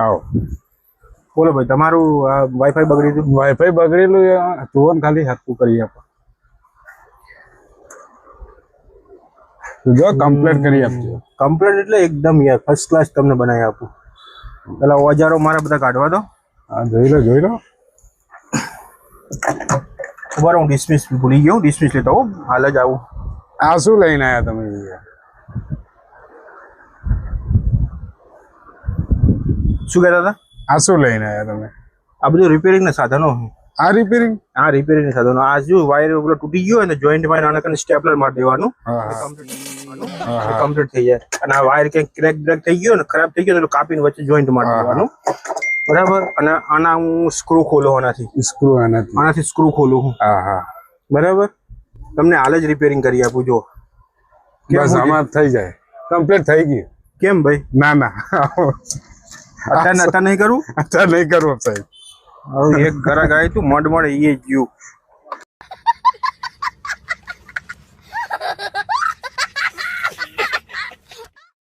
આવો બોલો ભાઈ, તમારું વાઈફાઈ બગડ્યું હતું? વાઈફાઈ બગડેલું જુઓ ને ખાલી હરખું કરી આપો. જો કમ્પ્લીટ કરી આપજો. કમ્પ્લીટ એટલે એકદમ યાર ફર્સ્ટ ક્લાસ તમને બનાવી આપું. પેલા ઓજારો મારા બધા કાઢવા દો. હા જોઈ લો. ખબર હું ડિસમિસ ભૂલી ગયો, ડિસમિસ લેતો હો, હાલ જ આવું. આ શું લઈને આવ્યા તમે? શું કહેતા હતા? આ શું લઈને આવ્યા તમે? આ બધું રિપેરિંગ ના સાધનો. આ રિપેરિંગ? હા, રિપેરિંગ ના સાધનો. આ જો વાયર પેલો તૂટી ગયો હોય ને જોઈન્ટ માં આના કને સ્ટેપલર મારી દેવાનું, કમ્પ્લીટ થઈ જાય. અને આ વાયર ક્યાંક ક્રેક બ્રેક થઈ ગયો ને, ખરાબ થઈ ગયો તો કાપીને વચ્ચે જોઈન્ટ મારી દેવાનું, બરાબર. અને આના હું સ્ક્રૂ ખોલો, આનાથી સ્ક્રૂ ખોલું હું. હા બરાબર. તમને હાલ જ રિપેરિંગ કરી આપું. જો બસ આમાં થઈ જાય, કમ્પ્લીટ થઈ ગયું. કેમ ભાઈ? ના અત્યારે નહીં કરું, અત્યારે નહીં કરવું સાહેબ. હવે એક ઘરાક આવ્યું તું મડ એ ગયું.